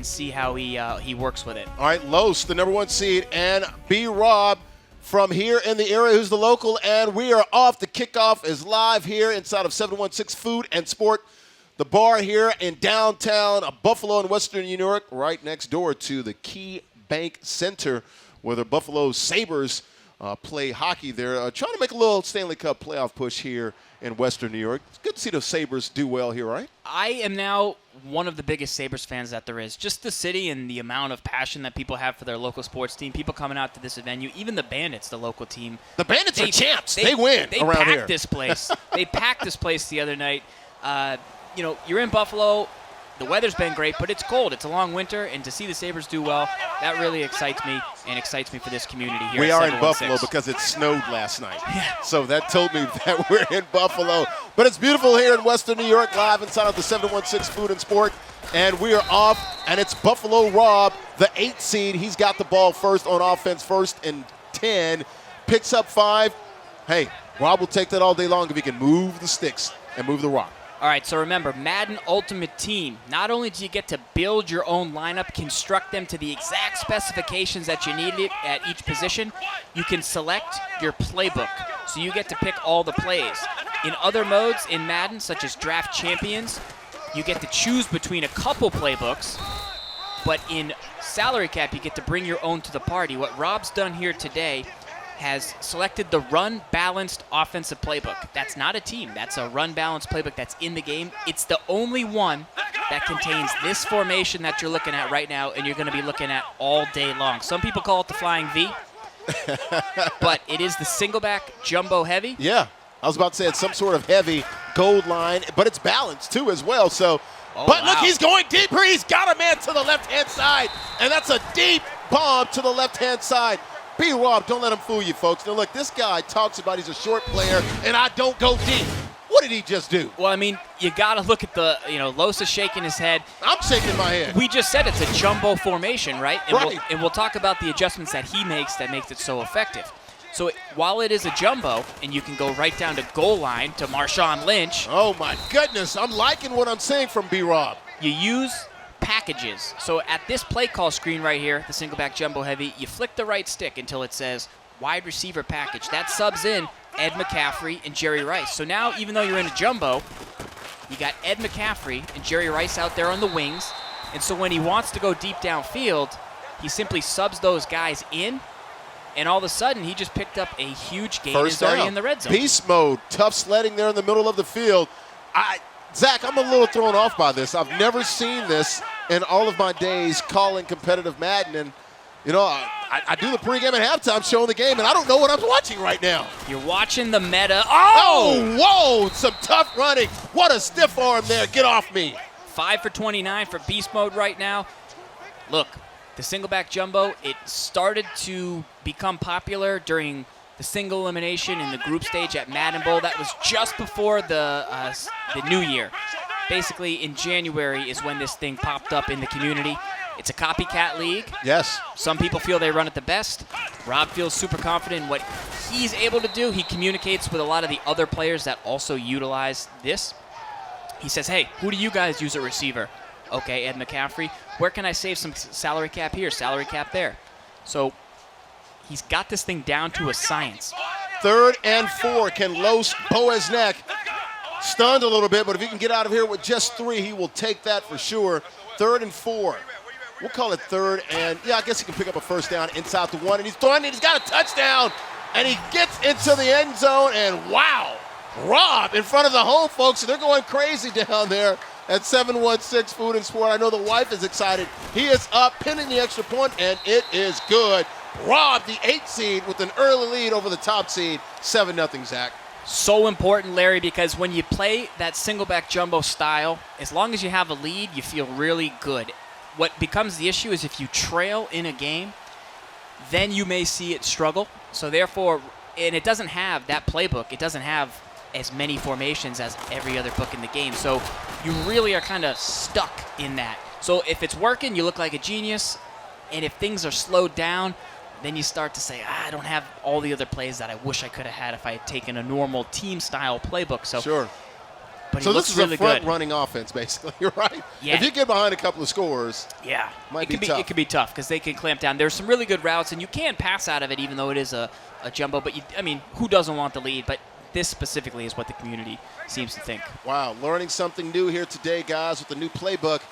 and see how he works with it. All right, Los, the number 1 seed, and BuffaloRob from here in the area, who's the local, and we are off. The kickoff is live here inside of 716 Food and Sport, the bar here in downtown Buffalo in Western New York, right next door to the Key Bank Center, where the Buffalo Sabres play hockey there. Trying to make a little Stanley Cup playoff push here in Western New York. It's good to see the Sabres do well here, right? I am now one of the biggest Sabres fans that there is. Just the city and the amount of passion that people have for their local sports team. People coming out to this venue. Even the Bandits, the local team. The Bandits are champs. They win around here. They packed this place. They packed this place the other night. You're in Buffalo. The weather's been great, but it's cold. It's a long winter, and to see the Sabres do well, that really excites me and excites me for this community here. We are in Buffalo because it snowed last night. Yeah. So that told me that we're in Buffalo. But it's beautiful here in Western New York, live inside of the 716 Food and Sport. And we are off, and it's BuffaloRob, the 8th seed. He's got the ball first on offense, 1st and 10. Picks up 5. Hey, Rob will take that all day long if he can move the sticks and move the rock. All right, so remember, Madden Ultimate Team. Not only do you get to build your own lineup, construct them to the exact specifications that you need it at each position, you can select your playbook. So you get to pick all the plays. In other modes in Madden, such as Draft Champions, you get to choose between a couple playbooks, but in Salary Cap, you get to bring your own to the party. What Rob's done here today has selected the run-balanced offensive playbook. That's not a team. That's a run-balanced playbook that's in the game. It's the only one that contains this formation that you're looking at right now and you're going to be looking at all day long. Some people call it the Flying V, but it is the single-back jumbo heavy. Yeah, I was about to say it's some sort of heavy gold line, but it's balanced, too, as well. So, Look, he's going deeper. He's got a man to the left-hand side, and that's a deep bomb to the left-hand side. BuffaloRob, don't let him fool you, folks. Now, look, this guy talks about he's a short player, and I don't go deep. What did he just do? Well, I mean, you got to look at the, Los is shaking his head. I'm shaking my head. We just said it's a jumbo formation, right? And right. We'll talk about the adjustments that he makes that makes it so effective. So while it is a jumbo, and you can go right down to goal line to Marshawn Lynch. Oh, my goodness. I'm liking what I'm seeing from BuffaloRob. You use packages. So at this play call screen right here, the single back jumbo heavy, you flick the right stick until it says wide receiver package. That subs in Ed McCaffrey and Jerry Rice. So now, even though you're in a jumbo, you got Ed McCaffrey and Jerry Rice out there on the wings. And so when he wants to go deep downfield, he simply subs those guys in, and all of a sudden he just picked up a huge gain. He's already in the red zone. Beast mode, tough sledding there in the middle of the field. Zach, I'm a little thrown off by this. I've never seen this in all of my days calling competitive Madden. And, I do the pregame and halftime showing the game, and I don't know what I'm watching right now. You're watching the meta. Oh, whoa, some tough running. What a stiff arm there. Get off me. 5 for 29 for beast mode right now. Look, the single back jumbo, it started to become popular during the single elimination in the group stage at Madden Bowl. That was just before the new year. Basically, in January is when this thing popped up in the community. It's a copycat league. Yes. Some people feel they run it the best. Rob feels super confident in what he's able to do. He communicates with a lot of the other players that also utilize this. He says, hey, who do you guys use at receiver? Okay, Ed McCaffrey. Where can I save some salary cap here, salary cap there? So he's got this thing down to a science. 3rd and 4. Can Los bow his neck? Stunned a little bit, but if he can get out of here with just 3, he will take that for sure. 3rd and 4. We'll call it 3rd, and I guess he can pick up a first down inside the 1, and he's throwing it. He's got a touchdown, and he gets into the end zone, and wow, Rob in front of the home folks. They're going crazy down there at 716 Food and Sport. I know the wife is excited. He is up, pinning the extra point, and it is good. Rob, the 8th seed, with an early lead over the top seed, 7-0, Zach. So important, Larry, because when you play that single back jumbo style, as long as you have a lead, you feel really good. What becomes the issue is if you trail in a game, then you may see it struggle. So therefore, and it doesn't have that playbook. It doesn't have as many formations as every other book in the game. So you really are kind of stuck in that. So if it's working, you look like a genius. And if things are slowed down, then you start to say, I don't have all the other plays that I wish I could have had if I had taken a normal team-style playbook. So sure. but so he looks this is really a front good. running offense, basically. You're right. Yeah. If you get behind a couple of scores, Yeah, might be tough. It could be tough because they can clamp down. There's some really good routes, and you can pass out of it, even though it is a jumbo. But who doesn't want the lead? But this specifically is what the community seems to think. Wow, learning something new here today, guys, with the new playbook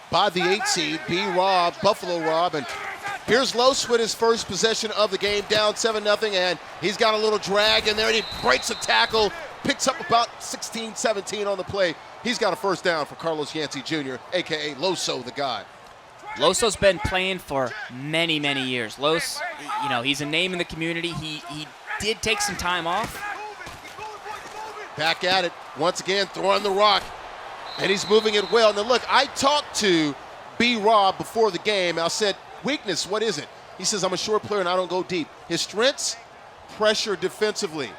by the 8 seed, B-Rob, BuffaloRob. And here's Los with his first possession of the game, down 7-0, and he's got a little drag in there, and he breaks a tackle, picks up about 16, 17 on the play. He's got a first down for Carlos Yancey Jr., a.k.a. Loso the God. Loso's been playing for many, many years. Los, he's a name in the community. He did take some time off. Back at it, once again, throwing the rock, and he's moving it well. Now, look, I talked to B-Rob before the game. I said, weakness, what is it? He says, I'm a short player and I don't go deep. His strengths, pressure defensively.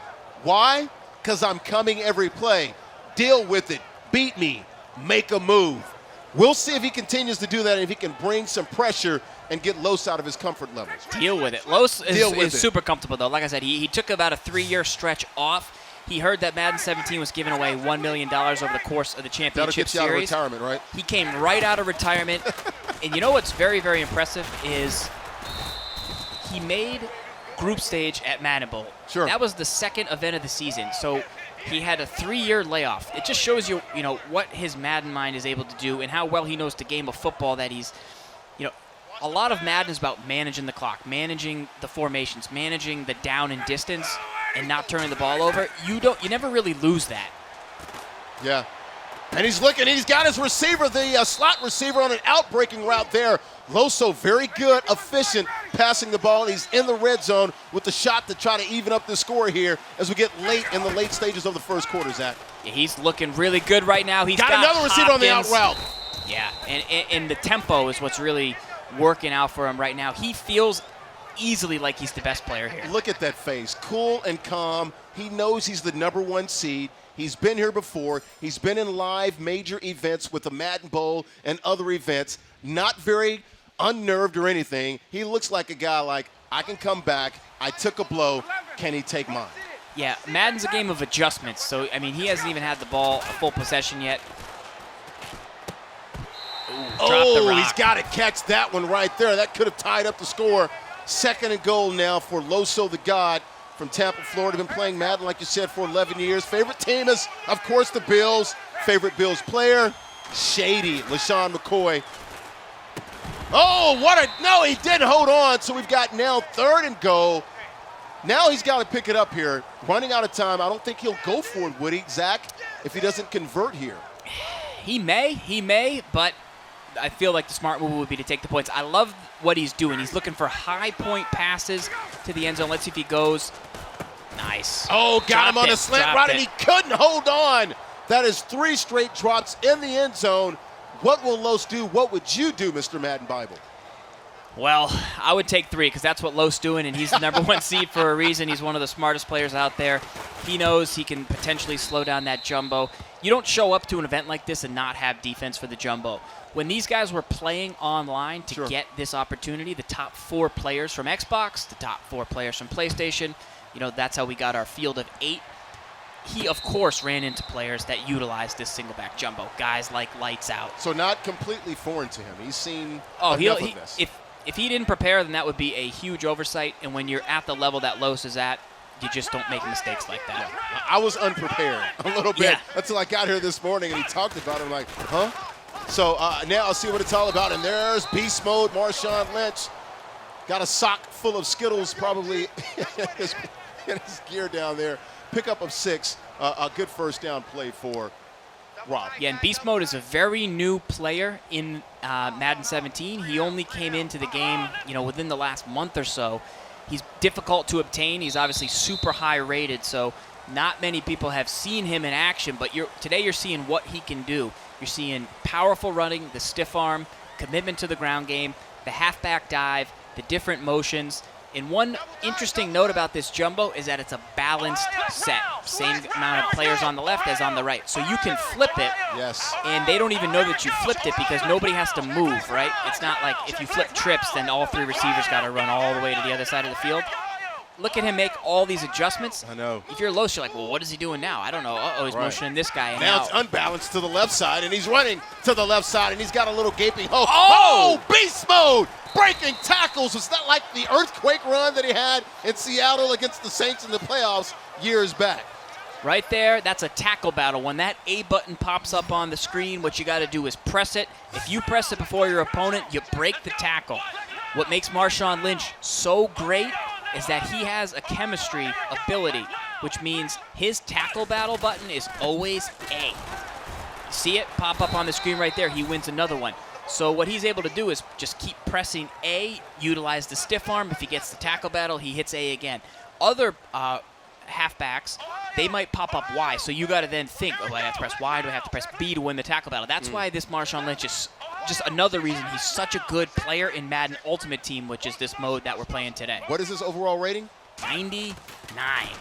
Why? Because I'm coming every play. Deal with it. Beat me. Make a move. We'll see if he continues to do that and if he can bring some pressure and get Los out of his comfort levels. Deal with it. Los is super comfortable, though. Like I said, he took about a 3-year stretch off. He heard that Madden 17 was giving away $1 million over the course of the championship series. That'll get you out of retirement, right? He came right out of retirement. And you know what's very, very impressive is he made group stage at Madden Bowl. Sure. That was the second event of the season. So he had a 3-year layoff. It just shows you, what his Madden mind is able to do and how well he knows the game of football that he's, a lot of Madden is about managing the clock, managing the formations, managing the down and distance, and not turning the ball over. You never really lose that. Yeah. And he's looking, he's got his receiver, the slot receiver on an out-breaking route there. Loso, very good, efficient, passing the ball. He's in the red zone with the shot to try to even up the score here as we get late in the late stages of the first quarter, Zach. Yeah, he's looking really good right now. He's got another receiver on the out route. Yeah, and the tempo is what's really working out for him right now. He feels easily like he's the best player here. Look at that face, cool and calm. He knows he's the #1 seed. He's been here before. He's been in live major events with the Madden Bowl and other events. Not very unnerved or anything. He looks like a guy like, I can come back. I took a blow. Can he take mine? Yeah, Madden's a game of adjustments. So, he hasn't even had the ball a full possession yet. Oh, he's got to catch that one right there. That could have tied up the score. 2nd and goal now for Loso the God from Tampa, Florida. Been playing Madden, like you said, for 11 years. Favorite team is, of course, the Bills. Favorite Bills player, Shady, LaShawn McCoy. Oh, no, he didn't hold on. So we've got now 3rd and goal. Now he's got to pick it up here. Running out of time. I don't think he'll go for it, would he, Zach, if he doesn't convert here? He may, but I feel like the smart move would be to take the points. I love what he's doing. He's looking for high point passes to the end zone. Let's see if he goes. Nice. Oh, got him on a slant route, and he couldn't hold on. That is 3 straight drops in the end zone. What will Los do? What would you do, Mr. Madden Bible? Well, I would take 3 because that's what Los doing, and he's the #1 seed for a reason. He's one of the smartest players out there. He knows he can potentially slow down that jumbo. You don't show up to an event like this and not have defense for the jumbo. When these guys were playing online to get this opportunity, the top 4 players from Xbox, the top 4 players from PlayStation, that's how we got our field of 8. He, of course, ran into players that utilized this single back jumbo, guys like Lights Out. So not completely foreign to him. He's seen enough of this. If he didn't prepare, then that would be a huge oversight. And when you're at the level that Los is at, you just don't make mistakes like that. Yeah. I was unprepared a little bit until I got here this morning and he talked about it. I'm like, huh? So now I'll see what it's all about. And there's beast mode, Marshawn Lynch. Got a sock full of Skittles probably in his gear down there. Pickup of 6. A good first down play for Rob. Yeah, and Beast Mode is a very new player in Madden 17. He only came into the game, within the last month or so. He's difficult to obtain. He's obviously super high rated, so not many people have seen him in action, but today you're seeing what he can do. You're seeing powerful running, the stiff arm, commitment to the ground game, the halfback dive, the different motions. And one interesting note about this jumbo is that it's a balanced set. Same amount of players on the left as on the right. So you can flip it. Yes. And they don't even know that you flipped it because nobody has to move, right? It's not like if you flip trips, then all 3 receivers got to run all the way to the other side of the field. look at him make all these adjustments. I know. If you're Los, you're like, well, what is he doing now? I don't know. Uh-oh, he's motioning this guy. And now it's unbalanced to the left side, and he's running to the left side, and he's got a little gaping hole. Oh! Beast mode! Breaking tackles. It's not like the earthquake run that he had in Seattle against the Saints in the playoffs years back. Right there, that's a tackle battle. When that A button pops up on the screen, what you got to do is press it. If you press it before your opponent, you break the tackle. What makes Marshawn Lynch so great is that he has a chemistry ability, which means his tackle battle button is always A. See it pop up on the screen right there. He wins another one. So what he's able to do is just keep pressing A, utilize the stiff arm. If he gets the tackle battle, he hits A again. Other halfbacks, they might pop up Y, so you got to then think, oh, I have to press Y, do I have to press B to win the tackle battle? That's why this Marshawn Lynch is just another reason he's such a good player in Madden Ultimate Team, which is this mode that we're playing today. What is his overall rating? 99.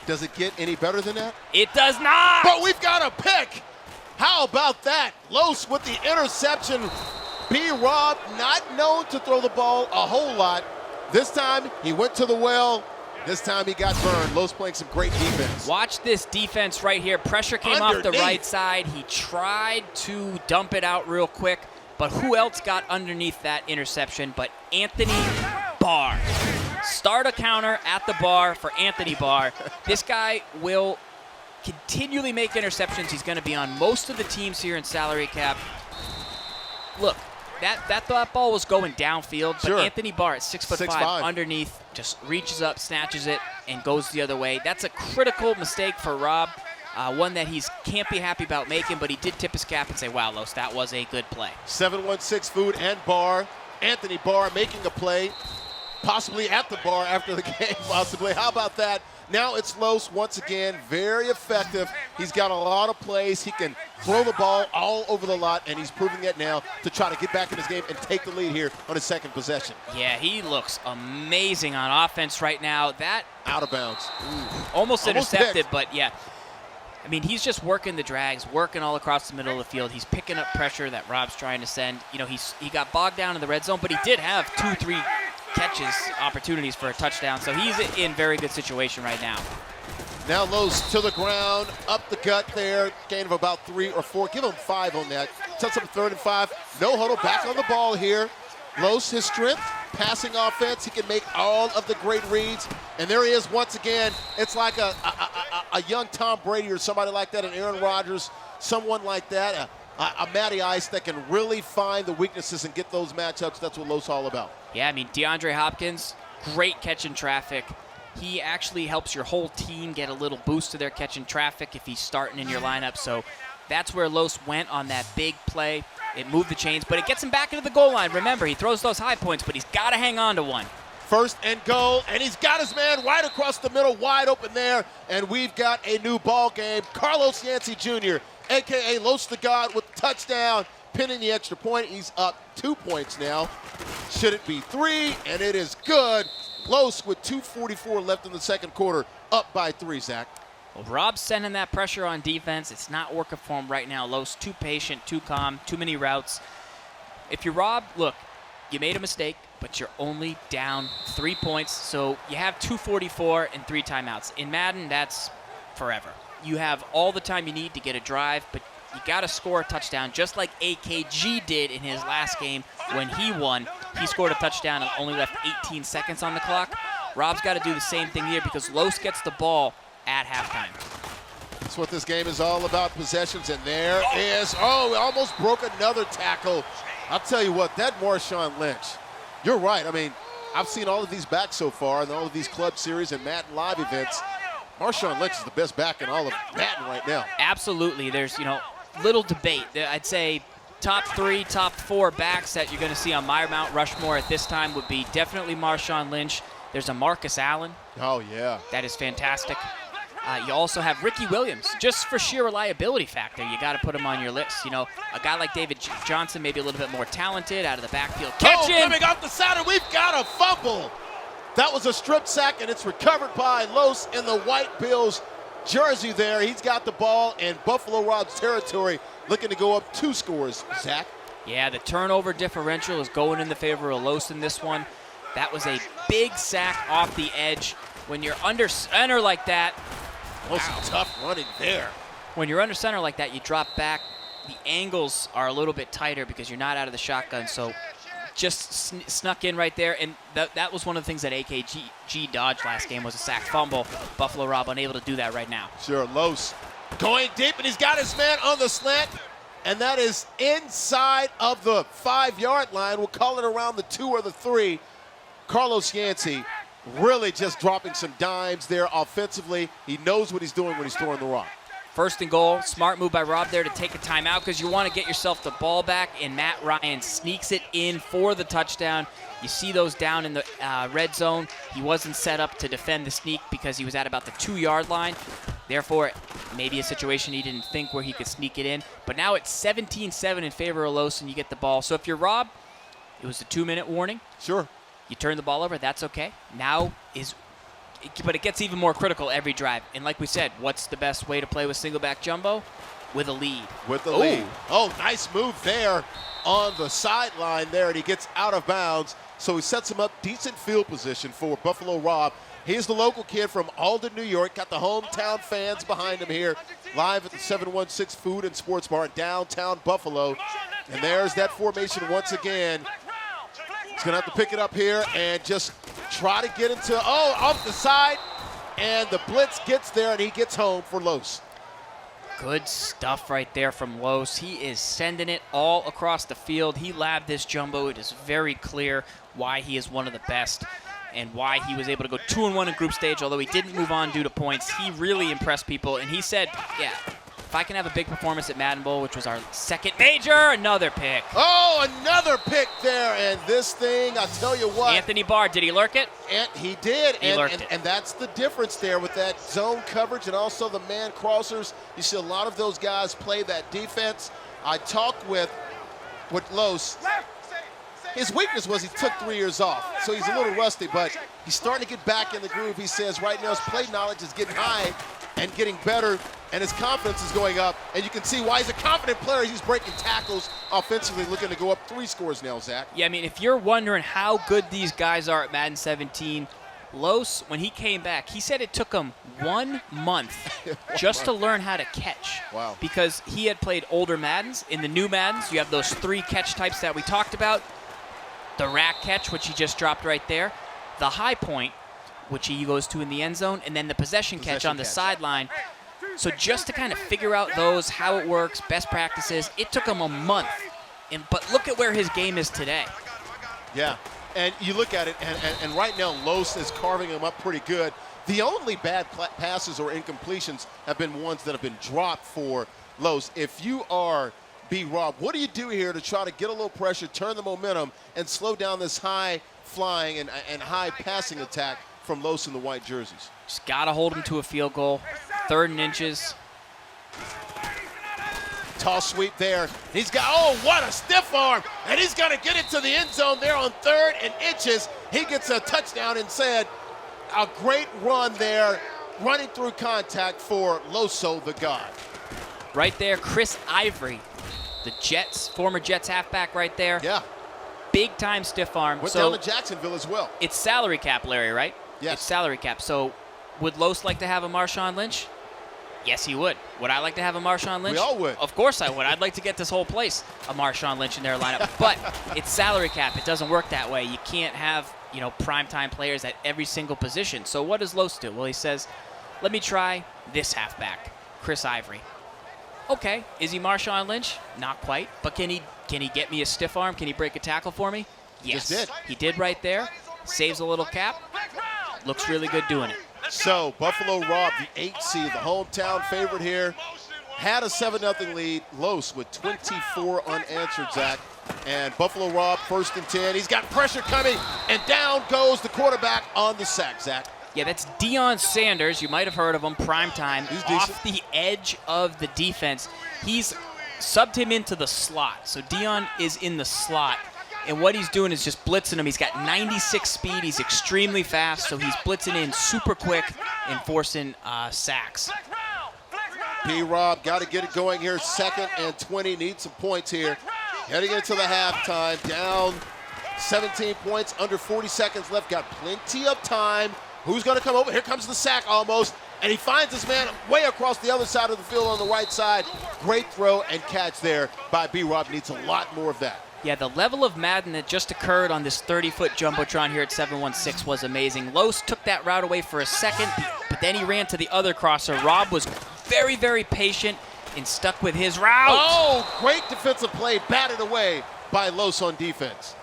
Does it get any better than that? It does not! But we've got a pick! How about that? Los with the interception. B-Rob, not known to throw the ball a whole lot. This time, he went to the well. This time, he got burned. Los playing some great defense. Watch this defense right here. Pressure came off the right side. He tried to dump it out real quick, but who else got underneath that interception but Anthony Barr? Start a counter at the bar for Anthony Barr. This guy will continually make interceptions. He's going to be on most of the teams here in salary cap. Look, that ball was going downfield, but Anthony Barr at 6'5", underneath, just reaches up, snatches it, and goes the other way. That's a critical mistake for Rob, one that he can't be happy about making, but he did tip his cap and say, wow, Los, that was a good play. 716 Food and Barr. Anthony Barr making a play, possibly at the bar after the game, possibly. How about that? Now it's Los once again, very effective. He's got a lot of plays. He can throw the ball all over the lot, and he's proving it now to try to get back in his game and take the lead here on his second possession. Yeah, he looks amazing on offense right now. That out of bounds. Almost intercepted, but yeah. I mean, he's just working the drags, working all across the middle of the field. He's picking up pressure that Rob's trying to send. You know, he got bogged down in the red zone, but he did have 2-3 catches, opportunities for a touchdown. So he's in very good situation right now. Now Los to the ground, up the gut there, gain of about 3 or 4. Give him 5 on that. Sets up 3rd and 5. No huddle, back on the ball here. Los, his strength, passing offense. He can make all of the great reads. And there he is once again. It's like a young Tom Brady or somebody like that, an Aaron Rodgers, someone like that, a Matty Ice that can really find the weaknesses and get those matchups. That's what Los all about. Yeah, I mean, DeAndre Hopkins, great catching traffic. He actually helps your whole team get a little boost to their catching traffic if he's starting in your lineup. So that's where Los went on that big play. It moved the chains, but it gets him back into the goal line. Remember, he throws those high points, but he's got to hang on to one. 1st and goal, and he's got his man right across the middle, wide open there, and we've got a new ball game. Carlos Yancey Jr., a.k.a. Los the God, with the touchdown, pinning the extra point. He's up 2 points now. Should it be 3? And it is good. Los with 2:44 left in the second quarter, up by 3, Zach. Well, Rob's sending that pressure on defense. It's not working for him right now. Los too patient, too calm, too many routes. If you're Rob, look, you made a mistake, but you're only down 3 points. So you have 2:44 and 3 timeouts. In Madden, that's forever. You have all the time you need to get a drive, but you got to score a touchdown, just like AKG did in his last game when he won. He scored a touchdown and only left 18 seconds on the clock. Rob's got to do the same thing here because Los gets the ball at halftime. That's what this game is all about, possessions, and there is, we almost broke another tackle. I'll tell you what, that Marshawn Lynch, you're right. I mean, I've seen all of these backs so far and all of these club series and Madden Live events. Marshawn Lynch is the best back in all of Madden right now. Absolutely. There's, little debate. I'd say top 3, top 4 backs that you're going to see on my Mount Rushmore at this time would be definitely Marshawn Lynch. There's a Marcus Allen. Oh, yeah. That is fantastic. You also have Ricky Williams. Just for sheer reliability factor, you got to put him on your list. A guy like David Johnson, maybe a little bit more talented, out of the backfield. Catching! Coming off the side, and we've got a fumble. That was a strip sack, and it's recovered by Los in the white Bills jersey there. He's got the ball in BuffaloRob's territory, looking to go up 2 scores, Zach. Yeah, the turnover differential is going in the favor of Los in this one. That was a big sack off the edge. When you're under center like that, Some tough running there. when you're under center like that, you drop back. The angles are a little bit tighter because you're not out of the shotgun. So just snuck in right there. And that was one of the things that AKG dodged last game was a sack fumble. BuffaloRob unable to do that right now. Sure, Los going deep, and he's got his man on the slant. And that is inside of the 5-yard line. We'll call it around the 2 or the 3. Carlos Yancey really just dropping some dimes there offensively. He knows what he's doing when he's throwing the rock. First and goal, smart move by Rob there to take a timeout because you want to get yourself the ball back, and Matt Ryan sneaks it in for the touchdown. You see those down in the red zone. He wasn't set up to defend the sneak because he was at about the 2-yard line. Therefore, maybe a situation he didn't think where he could sneak it in. But now it's 17-7 in favor of Los, and you get the ball. So if you're Rob, it was a 2-minute warning. Sure. You turn the ball over, that's okay. But it gets even more critical every drive. And like we said, what's the best way to play with single back jumbo? With a lead. With the lead. Oh, nice move there on the sideline there, and he gets out of bounds. So he sets him up decent field position for BuffaloRob. He's the local kid from Alden, New York. Got the hometown fans behind him here, live at the 716 Food and Sports Bar in downtown Buffalo. And there's that formation once again. He's going to have to pick it up here and just try to get into, off the side. And the blitz gets there, and he gets home for Los. Good stuff right there from Los. He is sending it all across the field. He labbed this jumbo. It is very clear why he is one of the best and why he was able to go 2-1 in group stage, although he didn't move on due to points. He really impressed people, and he said, yeah, if I can have a big performance at Madden Bowl, which was our second major, another pick. Oh, another pick there, and this thing, I'll tell you what. Anthony Barr, did he lurk it? And he did, and that's the difference there with that zone coverage and also the man crossers. You see a lot of those guys play that defense. I talked with Los. His weakness was he took 3 years off, so he's a little rusty, but he's starting to get back in the groove. He says right now his play knowledge is getting high and getting better, and his confidence is going up. And you can see why he's a confident player. He's breaking tackles offensively, looking to go up 3 scores now, Zach. Yeah, I mean, if you're wondering how good these guys are at Madden 17, Los, when he came back, he said it took him 1 month just to learn how to catch. Wow. Because he had played older Maddens. In the new Maddens, you have those 3 catch types that we talked about. The rack catch, which he just dropped right there. The high point, which he goes to in the end zone. And then the possession catch on the sideline. So just to kind of figure out those, how it works, best practices, it took him a month. But look at where his game is today. Yeah, and you look at it, and right now Los is carving him up pretty good. The only bad passes or incompletions have been ones that have been dropped for Los. If you are B-Rob, what do you do here to try to get a little pressure, turn the momentum, and slow down this high-flying and high-passing attack from Los in the white jerseys? Just got to hold him to a field goal. 3rd and inches. Toss sweep there. He's got, what a stiff arm. And he's going to get it to the end zone there on 3rd and inches. He gets a touchdown and said a great run there, running through contact for Loso the God. Right there, Chris Ivory, the Jets, former Jets halfback right there. Yeah. Big time stiff arm. Went down to Jacksonville as well. It's salary cap, Larry, right? Yes. It's salary cap. So would Los like to have a Marshawn Lynch? Yes, he would. Would I like to have a Marshawn Lynch? We all would. Of course I would. I'd like to get this whole place a Marshawn Lynch in their lineup. But it's salary cap. It doesn't work that way. You can't have, primetime players at every single position. So what does Los do? Well, he says, let me try this halfback, Chris Ivory. Okay, is he Marshawn Lynch? Not quite. But can he get me a stiff arm? Can he break a tackle for me? Yes. Just did. He did right there. Saves a little cap. Looks really good doing it. So BuffaloRob, the 8 seed, the hometown favorite here, had a 7-0 lead. Los with 24 unanswered, Zach. And BuffaloRob 1st and 10. He's got pressure coming, and down goes the quarterback on the sack, Zach. Yeah, that's Deion Sanders. You might have heard of him, primetime. He's off the edge of the defense. He's subbed him into the slot. So Deion is in the slot. And what he's doing is just blitzing him. He's got 96 speed. He's extremely fast. So he's blitzing in super quick and forcing sacks. B-Rob got to get it going here. 2nd and 20. Needs some points here. Heading into the halftime. Down 17 points. Under 40 seconds left. Got plenty of time Who's going to come over? Here comes the sack almost. And he finds his man way across the other side of the field on the right side. Great throw and catch there by B-Rob. Needs a lot more of that. Yeah, the level of Madden that just occurred on this 30-foot Jumbotron here at 716 was amazing. Los took that route away for a second, but then he ran to the other crosser. Rob was very, very patient and stuck with his route. Oh, great defensive play, batted away by Los on defense.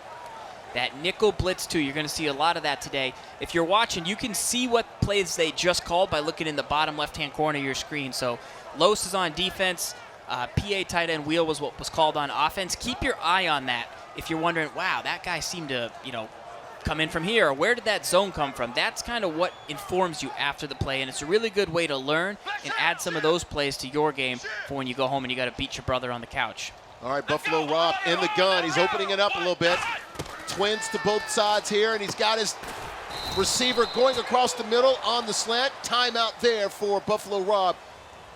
That nickel blitz, too, you're going to see a lot of that today. If you're watching, you can see what plays they just called by looking in the bottom left-hand corner of your screen. So Los is on defense. PA tight end wheel was what was called on offense. Keep your eye on that if you're wondering, wow, that guy seemed to, come in from here, or where did that zone come from? That's kind of what informs you after the play, and it's a really good way to learn and add some of those plays to your game for when you go home and you got to beat your brother on the couch. All right, BuffaloRob in the gun. He's opening it up a little bit. Twins to both sides here, and he's got his receiver going across the middle on the slant. Timeout there for BuffaloRob.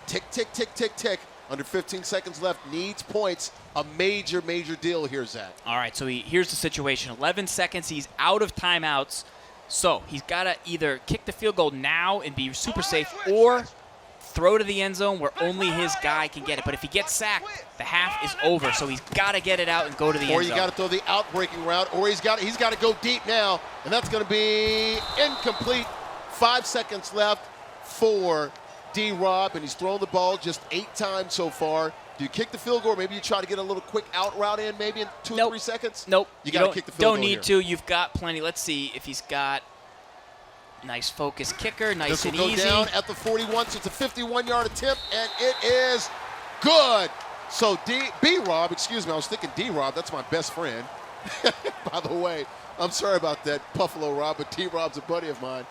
Tick, tick, tick, tick, tick. Under 15 seconds left, needs points. A major, major deal here, Zach. All right, so here's the situation. 11 seconds, he's out of timeouts. So he's got to either kick the field goal now and be super safe, or throw to the end zone where only his guy can get it. But if he gets sacked, the half is over. So he's got to get it out and go to the end zone. Or you got to throw the outbreaking route, or he's got to go deep now, and that's going to be incomplete. 5 seconds left for D-Rob, and he's thrown the ball just 8 times so far. Do you kick the field goal, or maybe you try to get a little quick out route in maybe in 2 or 3 seconds? Nope. You got to kick the field goal. Don't need to. You've got plenty. Let's see if he's got nice focused kicker, nice and easy. This will go down at the 41, so it's a 51-yard attempt, and it is good. So B-Rob, excuse me, I was thinking D-Rob, that's my best friend. By the way, I'm sorry about that, BuffaloRob, but D-Rob's a buddy of mine.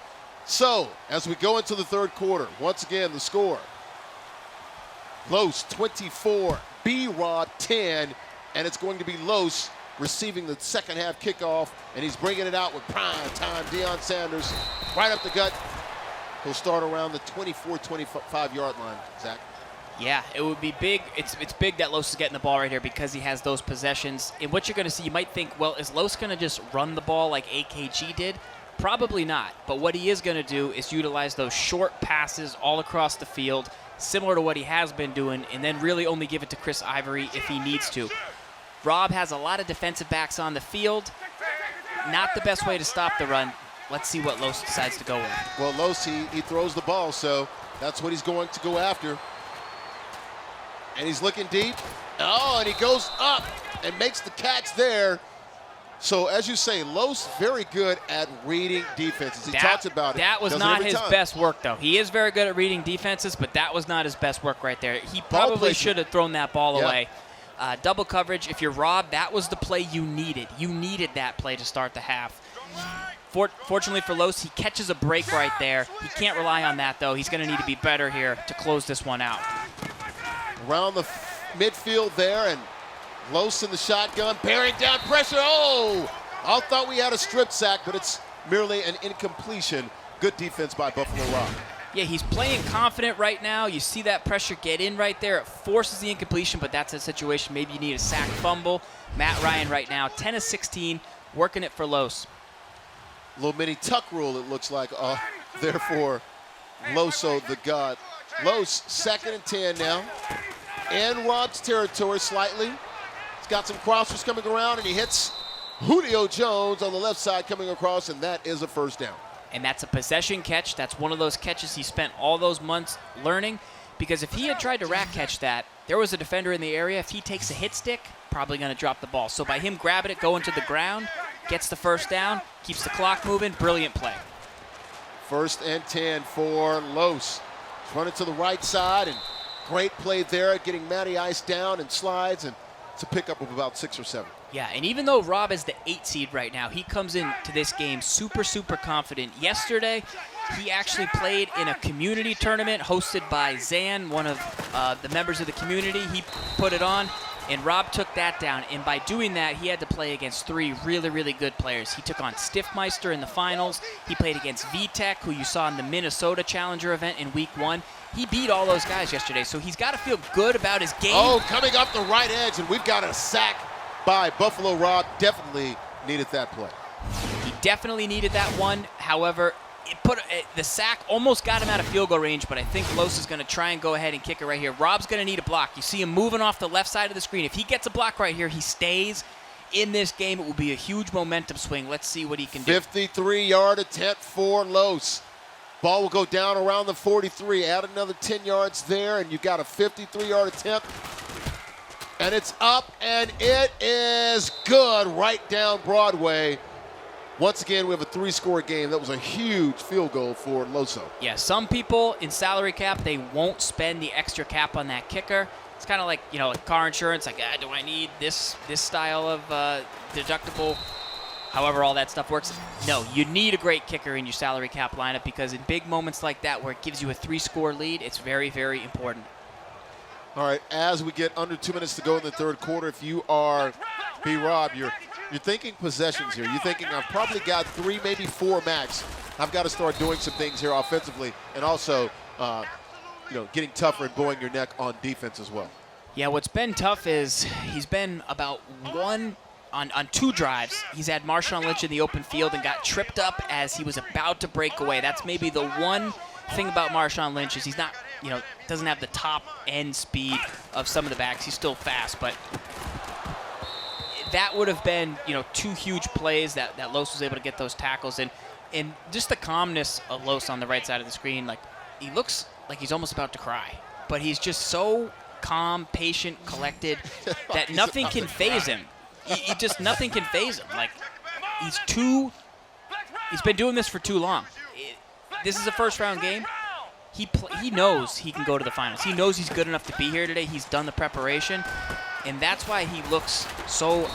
So, as we go into the third quarter, once again, the score. Los 24, B-Rob 10, and it's going to be Los receiving the second half kickoff, and he's bringing it out with prime time. Deion Sanders right up the gut. He'll start around the 24-25-yard line, Zach. Yeah, it would be big. It's big that Los is getting the ball right here because he has those possessions. And what you're going to see, you might think, well, is Los going to just run the ball like AKG did? Probably not. But what he is going to do is utilize those short passes all across the field, similar to what he has been doing, and then really only give it to Chris Ivory if he needs to. Rob has a lot of defensive backs on the field. Not the best way to stop the run. Let's see what Los decides to go with. Well, Los, he throws the ball, so that's what he's going to go after. And he's looking deep. Oh, and he goes up and makes the catch there. So, as you say, Los very good at reading defenses. He talks about it. That was not his best work, though. He is very good at reading defenses, but that was not his best work right there. He probably should have thrown that ball away. Double coverage, if you're Rob, that was the play you needed. You needed that play to start the half. Fortunately for Los, he catches a break right there. He can't rely on that, though. He's going to need to be better here to close this one out. Around the midfield there, and Los in the shotgun, bearing down pressure. Oh, I thought we had a strip sack, but it's merely an incompletion. Good defense by BuffaloRob. Yeah, he's playing confident right now. You see that pressure get in right there. It forces the incompletion, but that's a situation maybe you need a sack fumble. Matt Ryan right now, 10 of 16, working it for Los. Little mini tuck rule, it looks like, therefore, Loso the God. Los, 2nd and 10 now. In Rob's territory slightly. He's got some crossers coming around, and he hits Julio Jones on the left side coming across, and that is a first down. And that's a possession catch. That's one of those catches he spent all those months learning, because if he had tried to rack catch that, there was a defender in the area. If he takes a hit stick, probably going to drop the ball. So by him grabbing it, going to the ground, gets the first down, keeps the clock moving, brilliant play. 1st and 10 for Los. He's running to the right side, and great play there, getting Matty Ice down and slides, and it's a pickup of about 6 or 7. Yeah, and even though Rob is the 8 seed right now, he comes into this game super, super confident. Yesterday, he actually played in a community tournament hosted by Zan, one of the members of the community. He put it on, and Rob took that down. And by doing that, he had to play against 3 really, really good players. He took on Stiffmeister in the finals. He played against VTech, who you saw in the Minnesota Challenger event in week 1. He beat all those guys yesterday, so he's got to feel good about his game. Oh, coming up the right edge, and we've got a sack by BuffaloRob. Definitely needed that play. He definitely needed that one. However, The sack almost got him out of field goal range, but I think Los is going to try and go ahead and kick it right here. Rob's going to need a block. You see him moving off the left side of the screen. If he gets a block right here, he stays in this game. It will be a huge momentum swing. Let's see what he can do. 53-yard attempt for Los. Ball will go down around the 43. Add another 10 yards there, and you got a 53-yard attempt. And it's up, and it is good right down Broadway. Once again, we have a 3-score game. That was a huge field goal for Loso. Yeah, some people in salary cap, they won't spend the extra cap on that kicker. It's kind of like, like car insurance. Like, do I need this style of deductible? However all that stuff works. No, you need a great kicker in your salary cap lineup because in big moments like that where it gives you a 3-score lead, it's very, very important. All right, as we get under 2 minutes to go in the third quarter, if you are B-Rob, you're thinking possessions here. You're thinking I've probably got 3, maybe 4 max. I've got to start doing some things here offensively and also, getting tougher and bowing your neck on defense as well. Yeah, what's been tough is he's been about on 2 drives. He's had Marshawn Lynch in the open field and got tripped up as he was about to break away. That's maybe the one thing about Marshawn Lynch is he's not, doesn't have the top end speed of some of the backs. He's still fast, but that would have been, 2 huge plays that Los was able to get those tackles. And just the calmness of Los on the right side of the screen, like he looks like he's almost about to cry, but he's just so calm, patient, collected that nothing can phase him. Nothing can phase him. Like he's been doing this for too long. This is a first-round game. He knows he can go to the finals. He knows he's good enough to be here today. He's done the preparation, and that's why he looks so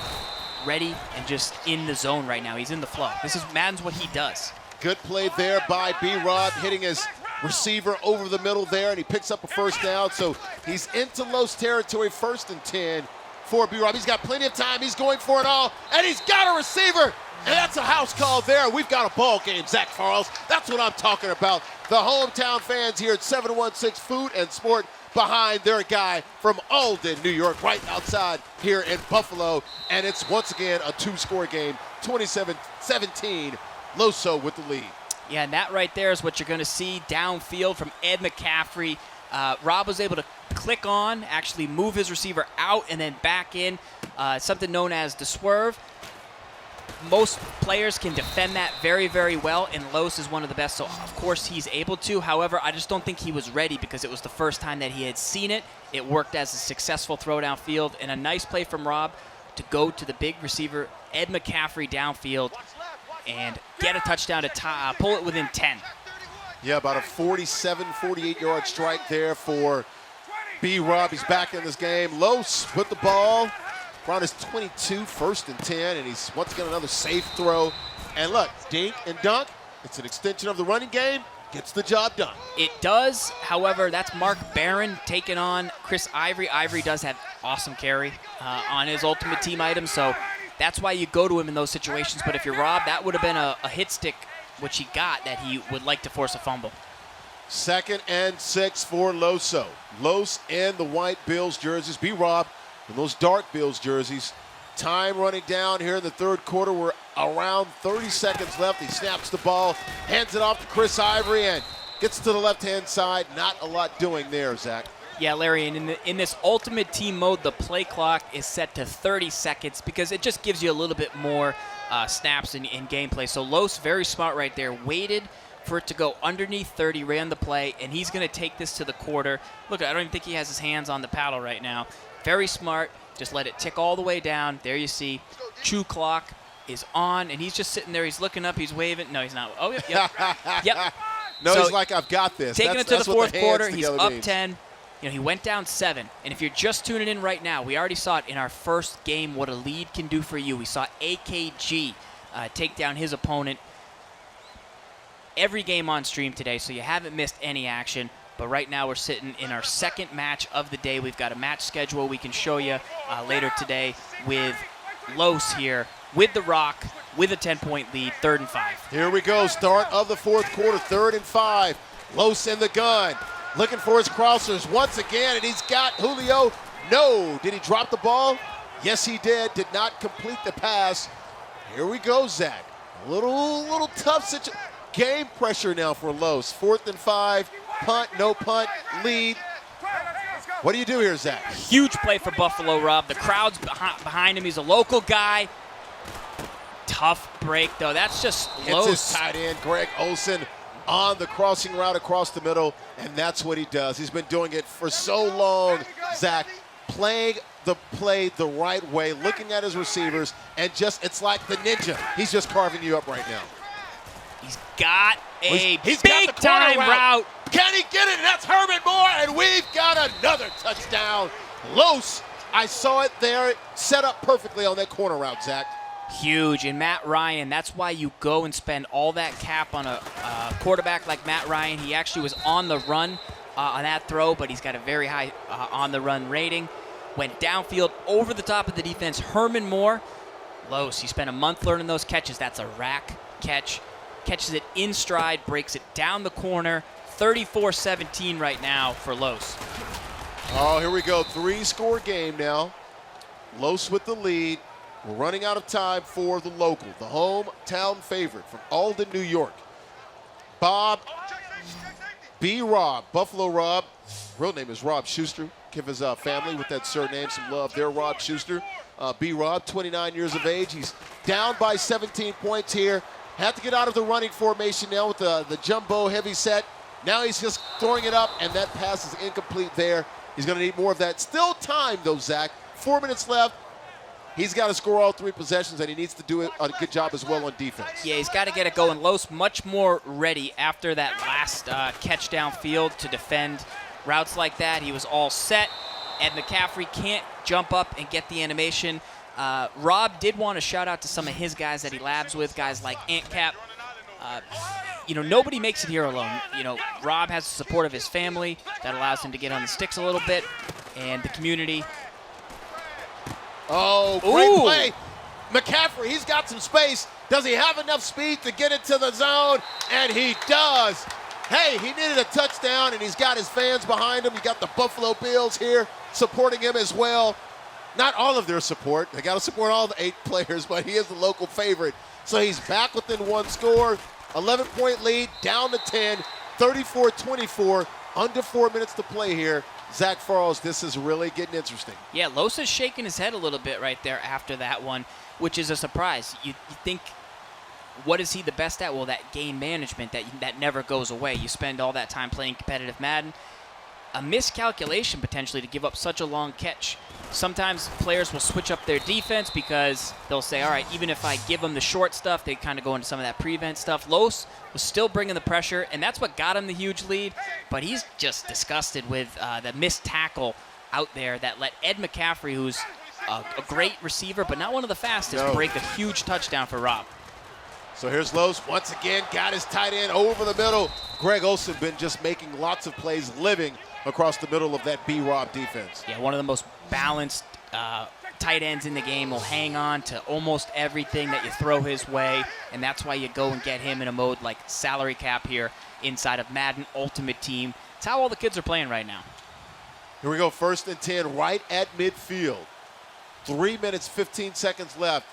ready and just in the zone right now. He's in the flow. Madden's what he does. Good play there by B-Rob, hitting his receiver over the middle there, and he picks up a first down. So he's into Los territory, 1st and 10 for B-Rob. He's got plenty of time. He's going for it all, and he's got a receiver. And that's a house call there. We've got a ball game, Zach Charles. That's what I'm talking about. The hometown fans here at 716 Food and Sport behind their guy from Alden, New York, right outside here in Buffalo. And it's once again a 2-score game, 27-17, Loso with the lead. Yeah, and that right there is what you're going to see downfield from Ed McCaffrey. Rob was able to click on, actually move his receiver out and then back in, something known as the swerve. Most players can defend that very, very well, and Los is one of the best, so of course he's able to. However, I just don't think he was ready because it was the first time that he had seen it. It worked as a successful throw downfield, and a nice play from Rob to go to the big receiver, Ed McCaffrey, downfield, and get a touchdown to pull it within 10. Yeah, about a 47, 48-yard strike there for B-Rob. He's back in this game. Los with the ball. Around his 22, 1st and 10, and he's once again another safe throw. And look, dink and dunk. It's an extension of the running game. Gets the job done. It does. However, that's Mark Barron taking on Chris Ivory. Ivory does have awesome carry on his ultimate team item, so that's why you go to him in those situations. But if you're Rob, that would have been a hit stick, which he got, that he would like to force a fumble. 2nd and 6 for Loso. Los in the white Bills jerseys. B-Rob in those dark Bills jerseys. Time running down here in the third quarter. We're around 30 seconds left. He snaps the ball, hands it off to Chris Ivory, and gets to the left-hand side. Not a lot doing there, Zach. Yeah, Larry, and in this ultimate team mode, the play clock is set to 30 seconds because it just gives you a little bit more snaps in gameplay. So Los, very smart right there, waited for it to go underneath 30, ran the play, and he's going to take this to the quarter. Look, I don't even think he has his hands on the paddle right now. Very smart. Just let it tick all the way down. There you see. Chew clock is on, and he's just sitting there. He's looking up. He's waving. No, he's not. Oh, yep. Yep. No, so he's like, I've got this. Taking it to the fourth quarter. He's up means. 10. He went down 7. And if you're just tuning in right now, we already saw it in our first game what a lead can do for you. We saw AKG take down his opponent every game on stream today, so you haven't missed any action. But right now we're sitting in our second match of the day. We've got a match schedule we can show you later today with Los here, with the Rock, with a 10-point lead, 3rd and 5. Here we go, start of the fourth quarter, 3rd and 5. Los in the gun, looking for his crossers once again, and he's got Julio. No, did he drop the ball? Yes, he did not complete the pass. Here we go, Zach. A little tough situation. game pressure now for Los. 4th and 5, punt, no punt, lead. What do you do here, Zach? Huge play for BuffaloRob. The crowd's behind him. He's a local guy. Tough break, though. That's just Hits Los. his tight end, Greg Olsen, on the crossing route across the middle, and that's what he does. He's been doing it for so long, Zach, playing the play the right way, looking at his receivers, and just, it's like the ninja. He's just carving you up right now. He's got a He's got the corner big-time route. Can he get it? And that's Herman Moore, and we've got another touchdown. Los, I saw it there, set up perfectly on that corner route, Zach. Huge. And Matt Ryan, that's why you go and spend all that cap on a quarterback like Matt Ryan. He actually was on the run on that throw, but he's got a very high on-the-run rating. Went downfield over the top of the defense. Herman Moore, Los, he spent a month learning those catches. That's a rack catch. Catches it in stride, breaks it down the corner. 34-17 right now for Los. Oh, here we go. 3-score game now. Los with the lead. We're running out of time for the local, the hometown favorite from Alden, New York. Bob B. Rob, BuffaloRob. Real name is Rob Schuster. Give his family with that surname some love there, Rob Schuster. B. Rob, 29 years of age. He's down by 17 points here. Had to get out of the running formation now with the jumbo heavy set. Now he's just throwing it up, and that pass is incomplete there. He's going to need more of that. Still time, though, Zach. 4 minutes left. He's got to score all 3 possessions, and he needs to do a good job as well on defense. Yeah, he's got to get it going. Los much more ready after that last catch downfield to defend routes like that. He was all set. Ed McCaffrey can't jump up and get the animation. Rob did want to shout out to some of his guys that he labs with, guys like Ant Cap. Nobody makes it here alone. Rob has the support of his family that allows him to get on the sticks a little bit, and the community. Oh, great play. McCaffrey, he's got some space. Does he have enough speed to get into the zone? And he does. Hey, he needed a touchdown, and he's got his fans behind him. You got the Buffalo Bills here supporting him as well. Not all of their support. They got to support all the 8 players, but he is the local favorite. So he's back within 1 score. 11-point lead, down to 10, 34-24, under 4 minutes to play here. Zach Farles, this is really getting interesting. Yeah, Los is shaking his head a little bit right there after that one, which is a surprise. You think, what is he the best at? Well, that game management, that never goes away. You spend all that time playing competitive Madden. A miscalculation potentially to give up such a long catch. Sometimes players will switch up their defense because they'll say, all right, even if I give them the short stuff, they kind of go into some of that prevent stuff. Los was still bringing the pressure, and that's what got him the huge lead. But he's just disgusted with the missed tackle out there that let Ed McCaffrey, who's a great receiver but not one of the fastest, break a huge touchdown for Rob. So here's Los once again, got his tight end over the middle. Greg Olsen been just making lots of plays, living across the middle of that B-Rob defense. Yeah, one of the most balanced tight ends in the game, will hang on to almost everything that you throw his way, and that's why you go and get him in a mode like salary cap here inside of Madden Ultimate Team. It's how all the kids are playing right now. Here we go, 1st and 10, right at midfield. 3 minutes, 15 seconds left.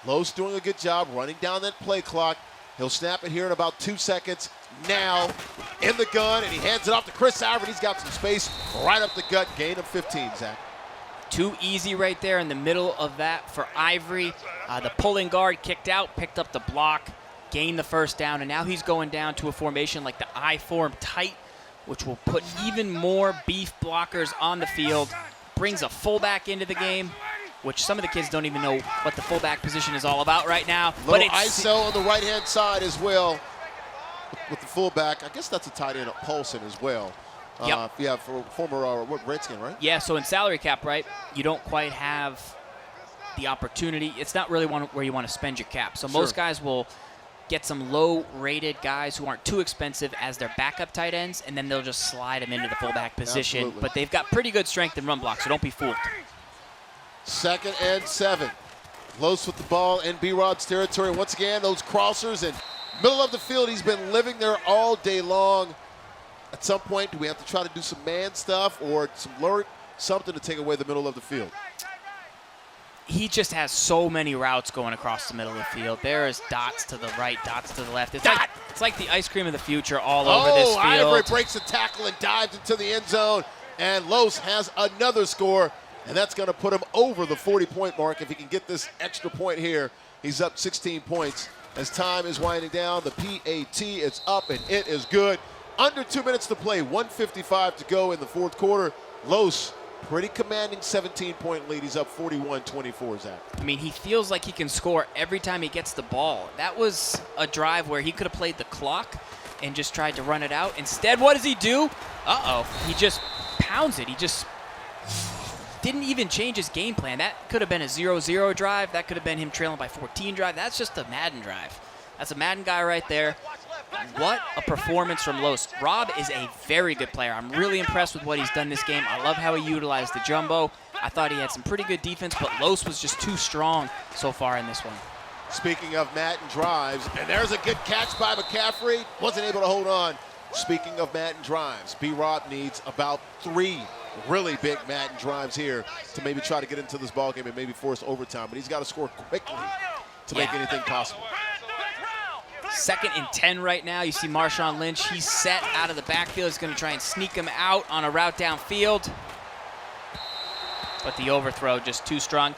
Los doing a good job running down that play clock. He'll snap it here in about 2 seconds. Now in the gun, and he hands it off to Chris Ivory. He's got some space right up the gut. Gain of 15, Zach. Too easy right there in the middle of that for Ivory. The pulling guard kicked out, picked up the block, gained the 1st down, and now he's going down to a formation like the I form tight, which will put even more beef blockers on the field. Brings a fullback into the game, which some of the kids don't even know what the fullback position is all about right now. But it's ISO on the right-hand side as well with the fullback. I guess that's a tight end at Paulson as well. Yep. Yeah, for former Redskin, right? Yeah, so in salary cap, right, you don't quite have the opportunity. It's not really one where you want to spend your cap. So most guys will get some low-rated guys who aren't too expensive as their backup tight ends, and then they'll just slide them into the fullback position. Absolutely. But they've got pretty good strength in run block, so don't be fooled. 2nd and 7. Los with the ball in B-Rod's territory. Once again, those crossers in middle of the field. He's been living there all day long. At some point, do we have to try to do some man stuff or some lurk, something to take away the middle of the field? he just has so many routes going across the middle of the field. There is dots to the right, dots to the left. It's like the ice cream of the future all over this field. Ivory breaks the tackle and dives into the end zone, and Los has another score, and that's going to put him over the 40-point mark. If he can get this extra point here, he's up 16 points. As time is winding down, the PAT is up, and it is good. Under 2 minutes to play, 1:55 to go in the fourth quarter. Los, pretty commanding 17-point lead. He's up 41-24, Zach. I mean, he feels like he can score every time he gets the ball. That was a drive where he could have played the clock and just tried to run it out. Instead, what does he do? He just pounds it. He just didn't even change his game plan. That could have been a 0-0 drive. That could have been him trailing by 14 drive. That's just a Madden drive. That's a Madden guy right there. What a performance from Los. Rob is a very good player. I'm really impressed with what he's done this game. I love how he utilized the jumbo. I thought he had some pretty good defense, but Los was just too strong so far in this one. Speaking of Madden drives, and there's a good catch by McCaffrey. Wasn't able to hold on. Speaking of Madden drives, B-Rob needs about 3 really big Madden drives here to maybe try to get into this ballgame and maybe force overtime. But he's got to score quickly to make anything possible. 2nd and 10 right now. You see Marshawn Lynch. He's set out of the backfield. He's going to try and sneak him out on a route downfield. But the overthrow just too strong.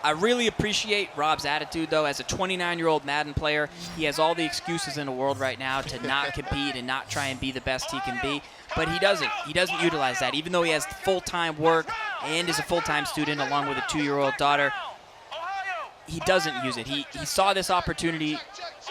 I really appreciate Rob's attitude, though. As a 29-year-old Madden player, he has all the excuses in the world right now to not compete and not try and be the best he can be. But he doesn't. He doesn't utilize that. Even though he has full-time work and is a full-time student along with a 2-year-old daughter, he doesn't use it. He saw this opportunity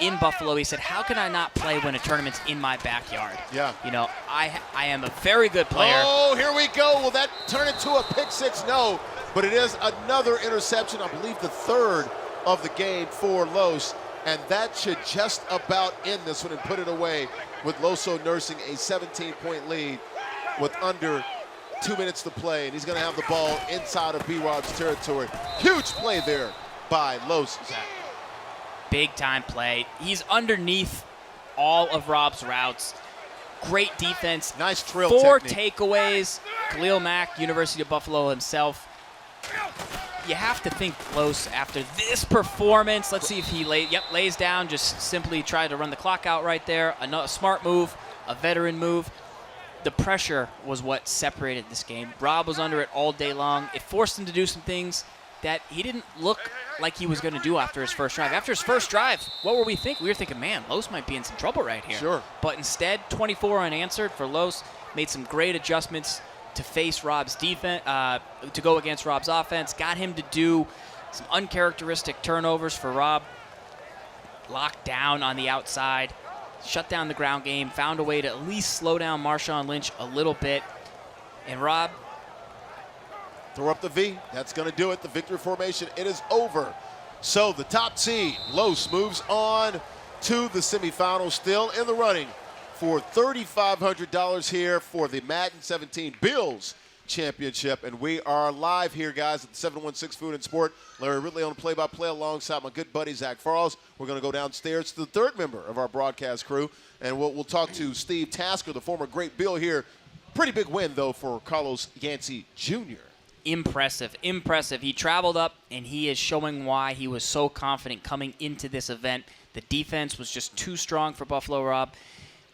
in Buffalo. He said, how can I not play when a tournament's in my backyard? Yeah. You know, I am a very good player. Oh, here we go. Will that turn into a pick six? No, but it is another interception, I believe the 3rd of the game for Los, and that should just about end this one and put it away with Loso nursing a 17-point lead with under 2 minutes to play, and he's going to have the ball inside of B-Rob's territory. Huge play there by Los. Big time play. He's underneath all of Rob's routes. Great defense. Nice trail 4 technique. takeaways. Khalil Mack, University of Buffalo himself. You have to think Los after this performance. Let's see if he lays down. Just simply try to run the clock out right there. A smart move, a veteran move. The pressure was what separated this game. Rob was under it all day long. It forced him to do some things that he didn't look like he was going to do after his first drive. After his first drive, what were we thinking? We were thinking, man, Los might be in some trouble right here. Sure. But instead, 24 unanswered for Los. Made some great adjustments to face Rob's defense, to go against Rob's offense. Got him to do some uncharacteristic turnovers for Rob. Locked down on the outside. Shut down the ground game. Found a way to at least slow down Marshawn Lynch a little bit. And Rob, throw up the V. That's going to do it. The victory formation. It is over. So the top seed, Los, moves on to the semifinals. Still in the running for $3,500 here for the Madden 17 Bills Championship. And we are live here, guys, at the 716 Food and Sport. Larry Ridley on play-by-play alongside my good buddy, Zach Farles. We're going to go downstairs to the 3rd member of our broadcast crew. And we'll talk to Steve Tasker, the former great Bill here. Pretty big win, though, for Carlos Yancey Jr. Impressive. He traveled up, and he is showing why he was so confident coming into this event. The defense was just too strong for BuffaloRob.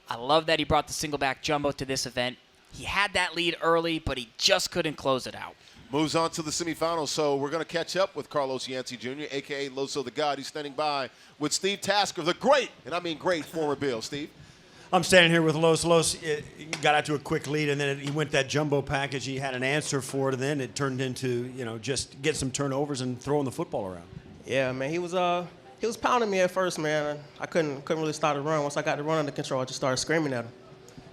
I love that he brought the single-back jumbo to this event. He had that lead early, but he just couldn't close it out. Moves on to the semifinals, so we're going to catch up with Carlos Yancey Jr., a.k.a. Loso the God. He's standing by with Steve Tasker, the great, and I mean great, former Bill. Steve? I'm standing here with Los. Los got out to a quick lead, and then he went that jumbo package. He had an answer for it, and then it turned into, just get some turnovers and throwing the football around. Yeah, man, he was pounding me at first, man. I couldn't really start the run. Once I got the run under control, I just started screaming at him.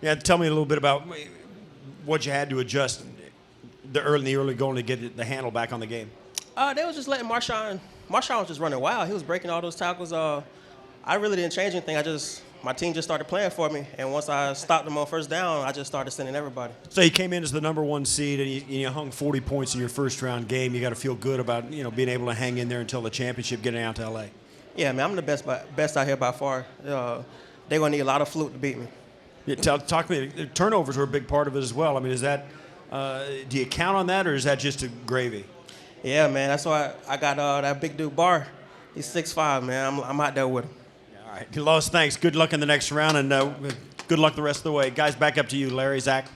Yeah, tell me a little bit about what you had to adjust in the early going to get the handle back on the game. They was just letting Marshawn was just running wild. He was breaking all those tackles. I really didn't change anything. My team just started playing for me, and once I stopped them on first down, I just started sending everybody. So you came in as the #1 seed, and you hung 40 points in your first-round game. You got to feel good about being able to hang in there until the championship, getting out to L.A. Yeah, man, I'm the best out here by far. They're gonna need a lot of fluke to beat me. Yeah, talk to me. The turnovers were a big part of it as well. I mean, is that do you count on that, or is that just a gravy? Yeah, man. That's why I got that big dude Bar. He's 6'5", man. I'm out there with him. All right, Los, thanks. Good luck in the next round, and good luck the rest of the way. Guys, back up to you, Larry, Zach.